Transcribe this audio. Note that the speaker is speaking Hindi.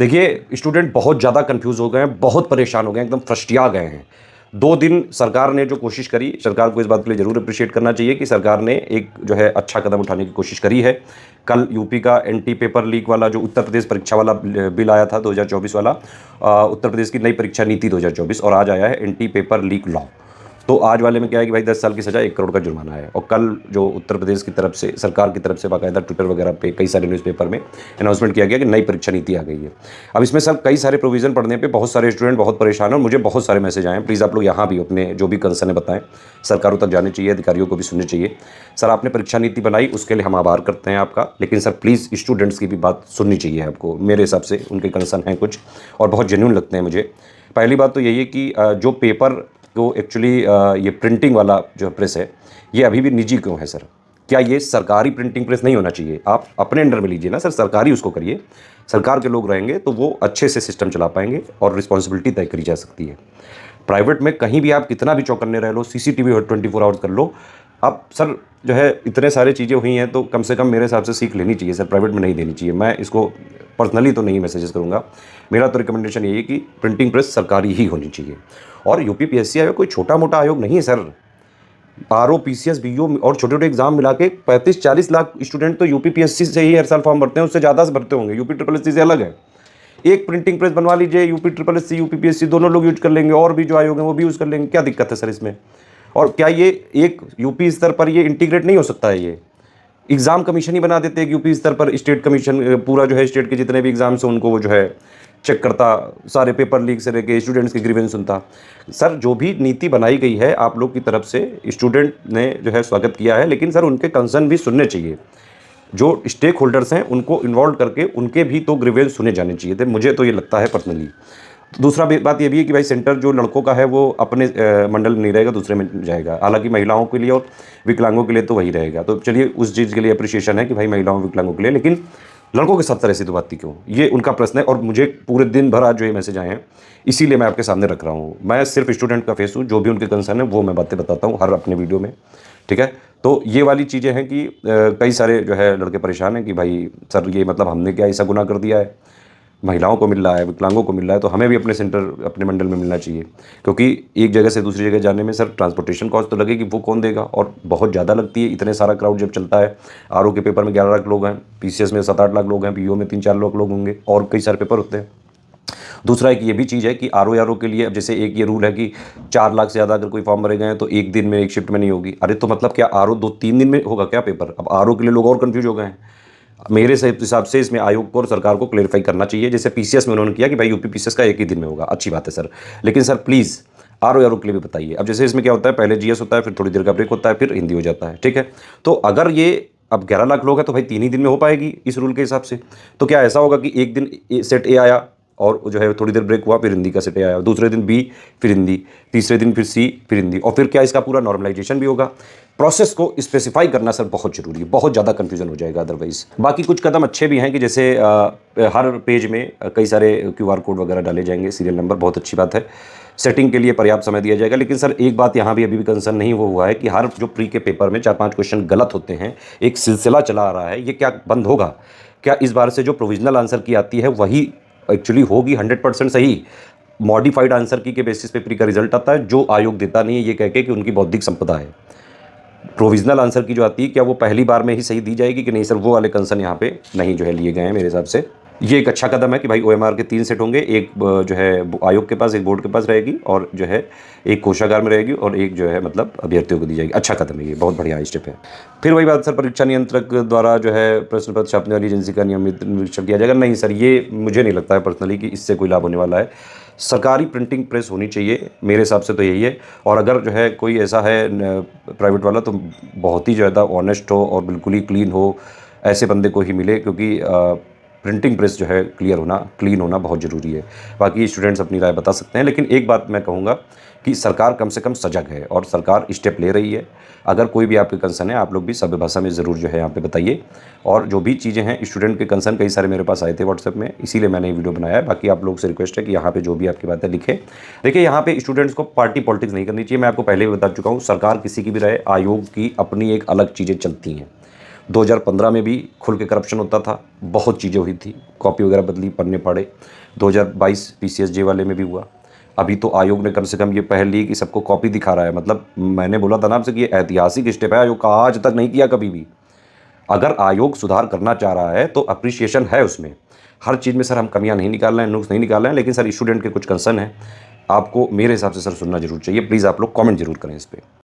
देखिए, स्टूडेंट बहुत ज़्यादा कन्फ्यूज़ हो गए हैं, बहुत परेशान हो गए हैं, एकदम फ्रस्टिया गए हैं। 2 दिन सरकार ने जो कोशिश करी, सरकार को इस बात के लिए ज़रूर एप्रिशिएट करना चाहिए कि सरकार ने एक जो है अच्छा कदम उठाने की कोशिश करी है। कल यूपी का एंटी पेपर लीक वाला जो उत्तर प्रदेश परीक्षा वाला बिल आया था 2024 वाला, उत्तर प्रदेश की नई परीक्षा नीति 2024, और आज आया है एंटी पेपर लीक लॉ। तो आज वाले में क्या है कि भाई 10 साल की सज़ा 1 करोड़ का जुर्माना है। और कल जो उत्तर प्रदेश की तरफ से, सरकार की तरफ से बाकायदा ट्विटर वगैरह पे कई सारे न्यूज़पेपर में अनाउंसमेंट किया गया कि नई परीक्षा नीति आ गई है। अब इसमें सर कई सारे प्रोविज़न पढ़ने पे बहुत सारे स्टूडेंट बहुत परेशान हैं और मुझे बहुत सारे मैसेज आए हैं। प्लीज़ आप लोग यहाँ भी अपने जो भी कंसर्न है बताएँ, सरकारों तक जाने चाहिए, अधिकारियों को भी सुनने चाहिए। सर आपने परीक्षा नीति बनाई, उसके लिए हम आभार करते हैं आपका, लेकिन सर प्लीज़ स्टूडेंट्स की भी बात सुननी चाहिए आपको। मेरे हिसाब से उनके कंसर्न हैं कुछ और बहुत जेन्युइन लगते हैं मुझे। पहली बात तो यही है कि जो पेपर तो एक्चुअली ये प्रिंटिंग वाला जो प्रेस है, ये अभी भी निजी क्यों है सर? क्या ये सरकारी प्रिंटिंग प्रेस नहीं होना चाहिए? आप अपने अंडर में लीजिए ना सर, सरकारी उसको करिए। सरकार के लोग रहेंगे तो वो अच्छे से सिस्टम चला पाएँगे और रिस्पॉन्सिबिलिटी तय करी जा सकती है। प्राइवेट में कहीं भी आप कितना भी चौकन्ने रह लो, सीसीटीवी 24 आवर्स कर लो, आप सर जो है इतने सारी चीज़ें हुई हैं तो कम से कम मेरे हिसाब से सीख लेनी चाहिए सर, प्राइवेट में नहीं देनी चाहिए। मैं इसको पर्सनली तो नहीं मैसेजेस करूँगा। मेरा तो रिकमेंडेशन यही है कि प्रिंटिंग प्रेस सरकारी ही होनी चाहिए। और यूपीपीएससी आयोग कोई छोटा-मोटा आयोग नहीं है सर। आरओ, पीसीएस, बीओ और छोटे-छोटे एग्ज़ाम मिला के 35-40 लाख स्टूडेंट तो यूपीपीएससी से ही हर साल फॉर्म भरते हैं, उससे ज़्यादा से भरते होंगे। यूपी ट्रिपल एससी से अलग है। एक प्रिंटिंग प्रेस बनवा लीजिए, यूपी ट्रिपल एससी, यूपीपीएससी दोनों लोग यूज़ कर लेंगे और भी जो आयोग हैं वो भी यूज़ कर लेंगे। क्या दिक्कत है सर इसमें? और क्या ये एक यूपी स्तर पर ये इंटीग्रेट नहीं हो सकता है ये? एग्ज़ाम कमीशन ही बना देते हैं कि यूपी स्तर पर स्टेट कमीशन पूरा जो है स्टेट के जितने भी एग्ज़ाम्स हैं उनको वो जो है चेक करता, सारे पेपर लीक से लेके स्टूडेंट्स की ग्रीवेंस सुनता। सर जो भी नीति बनाई गई है आप लोग की तरफ से स्टूडेंट ने जो है स्वागत किया है, लेकिन सर उनके कंसर्न भी सुनने चाहिए। जो स्टेक होल्डर्स हैं उनको इन्वॉल्व करके उनके भी तो ग्रीवेंस सुने जाने चाहिए थे, मुझे तो ये लगता है पर्सनली। दूसरा बात ये भी है कि भाई सेंटर जो लड़कों का है वो अपने मंडल में नहीं रहेगा, दूसरे में जाएगा। हालांकि महिलाओं के लिए और विकलांगों के लिए तो वही रहेगा। तो चलिए उस चीज़ के लिए अप्रिशिएशन है कि भाई महिलाओं विकलांगों के लिए, लेकिन लड़कों के साथ तरह ऐसी तो बात थी क्यों? ये उनका प्रश्न है और मुझे पूरे दिन भर आज जो ये मैसेज आए हैं, इसीलिए मैं आपके सामने रख रहा हूँ। मैं सिर्फ स्टूडेंट का फेस हूँ, जो भी उनके कंसर्न है वो मैं बातें बताता हूँ हर अपने वीडियो में, ठीक है? तो ये वाली चीज़ें हैं कि कई सारे जो है लड़के परेशान हैं कि भाई सर ये मतलब हमने क्या ऐसा गुनाह कर दिया है? महिलाओं को मिल रहा है, विकलांगों को मिल रहा है, तो हमें भी अपने सेंटर, अपने मंडल में मिलना चाहिए। क्योंकि एक जगह से दूसरी जगह जाने में सर ट्रांसपोर्टेशन कॉस्ट तो लगेगी, वो कौन देगा? और बहुत ज़्यादा लगती है, इतने सारा क्राउड जब चलता है। आरओ के पेपर में 11 लाख लोग हैं, पीसीएस में 7-8 लाख लोग हैं, पीओ में 3-4 लाख लोग होंगे और कई सारे पेपर होते हैं। दूसरा एक ये भी चीज़ है कि आरओ के लिए अब जैसे एक ये रूल है कि 4 लाख से ज़्यादा अगर कोई फॉर्म भरे गए हैं तो एक दिन में, एक शिफ्ट में नहीं होगी। अरे तो मतलब क्या आरओ 2-3 दिन में होगा क्या पेपर? अब आरओ के लिए लोग और कन्फ्यूज़ हो गए हैं। मेरे से हिसाब से इसमें आयोग को और सरकार को क्लेरिफाई करना चाहिए, जैसे पीसीएस में उन्होंने किया कि भाई यूपी पीसीएस का एक ही दिन में होगा, अच्छी बात है सर। लेकिन सर प्लीज़ आरओ के लिए भी बताइए। अब जैसे इसमें क्या होता है, पहले जीएस होता है, फिर थोड़ी देर का ब्रेक होता है, फिर हिंदी हो जाता है, ठीक है? तो अगर ये अब 11 लाख लोग हैं तो भाई 3 ही दिन में हो पाएगी इस रूल के हिसाब से। तो क्या ऐसा होगा कि एक दिन सेट ए आया और जो है थोड़ी देर ब्रेक हुआ, फिर हिंदी का सेट ए आया, दूसरे दिन बी, फिर हिंदी, तीसरे दिन फिर सी, फिर हिंदी, और फिर क्या इसका पूरा नॉर्मलाइजेशन भी होगा? प्रोसेस को स्पेसिफाई करना सर बहुत ज़रूरी है, बहुत ज़्यादा कन्फ्यूजन हो जाएगा अदरवाइज़। बाकी कुछ कदम अच्छे भी हैं कि जैसे हर पेज में कई सारे क्यूआर कोड वगैरह डाले जाएंगे, सीरियल नंबर, बहुत अच्छी बात है। सेटिंग के लिए पर्याप्त समय दिया जाएगा, लेकिन सर एक बात यहाँ भी अभी भी कंसर्न नहीं वो हुआ है कि हर जो प्री के पेपर में 4-5 क्वेश्चन गलत होते हैं, एक सिलसिला चला आ रहा है, ये क्या बंद होगा? क्या इस बार से जो प्रोविजनल आंसर की आती है वही एक्चुअली होगी 100% सही? मॉडिफाइड आंसर की के बेसिस पे प्री का रिजल्ट आता है, जो आयोग देता नहीं है ये कह के कि उनकी बौद्धिक संपदा है। प्रोविजनल आंसर की जो आती है, क्या वो पहली बार में ही सही दी जाएगी कि नहीं सर? वो वाले कंसर्न यहाँ पे नहीं जो है लिए गए हैं मेरे हिसाब से। ये एक अच्छा कदम है कि भाई ओएमआर के 3 सेट होंगे, एक जो है आयोग के पास, एक बोर्ड के पास रहेगी और जो है एक कोषागार में रहेगी और एक जो है मतलब अभ्यर्थियों को दी जाएगी। अच्छा कदम है ये, बहुत बढ़िया स्टेप है। फिर वही बात सर, परीक्षा नियंत्रक द्वारा जो है प्रश्न पत्र छापने वाली एजेंसी का नियमित निरीक्षण किया जाएगा। नहीं सर, ये मुझे नहीं लगता है पर्सनली कि इससे कोई लाभ होने वाला है। सरकारी प्रिंटिंग प्रेस होनी चाहिए, मेरे हिसाब से तो यही है। और अगर जो है कोई ऐसा है प्राइवेट वाला, तो बहुत ही ज़्यादा ऑनेस्ट हो और बिल्कुल ही क्लीन हो, ऐसे बंदे को ही मिले, क्योंकि प्रिंटिंग प्रेस जो है क्लीन होना बहुत ज़रूरी है। बाकी स्टूडेंट्स अपनी राय बता सकते हैं, लेकिन एक बात मैं कहूँगा कि सरकार कम से कम सजग है और सरकार स्टेप ले रही है। अगर कोई भी आपके कंसर्न है, आप लोग भी सभ्य भाषा में ज़रूर जो है यहाँ पे बताइए। और जो भी चीज़ें हैं, स्टूडेंट के कंसर्न कई सारे मेरे पास आए थे व्हाट्सएप में, इसीलिए मैंने ये वीडियो बनाया है। बाकी आप लोग से रिक्वेस्ट है कि यहाँ पे जो भी आपकी बातें लिखें। देखिए, यहाँ पे स्टूडेंट्स को पार्टी पॉलिटिक्स नहीं करनी चाहिए। मैं आपको पहले भी बता चुका हूँ, सरकार किसी की भी रहे, आयोग की अपनी एक अलग चीज़ें चलती हैं। 2015 में भी खुल के करप्शन होता था, बहुत चीज़ें हुई थी, कॉपी वगैरह बदली पढ़ने पड़े। 2022 पीसीएसजे वाले में भी हुआ। अभी तो आयोग ने कम से कम ये पहल ली कि सबको कॉपी दिखा रहा है। मतलब मैंने बोला था ना आपसे कि ये ऐतिहासिक स्टेप है, आयोग का आज तक नहीं किया कभी भी। अगर आयोग सुधार करना चाह रहा है तो अप्रिसिएशन है उसमें। हर चीज़ में सर हम कमियाँ नहीं निकाल रहे हैं, नुक्स नहीं निकाल रहे हैं, लेकिन सर स्टूडेंट के कुछ कंसर्न हैं, आपको मेरे हिसाब से सर सुनना ज़रूर चाहिए। प्लीज़ आप लोग कमेंट ज़रूर करें इस पे।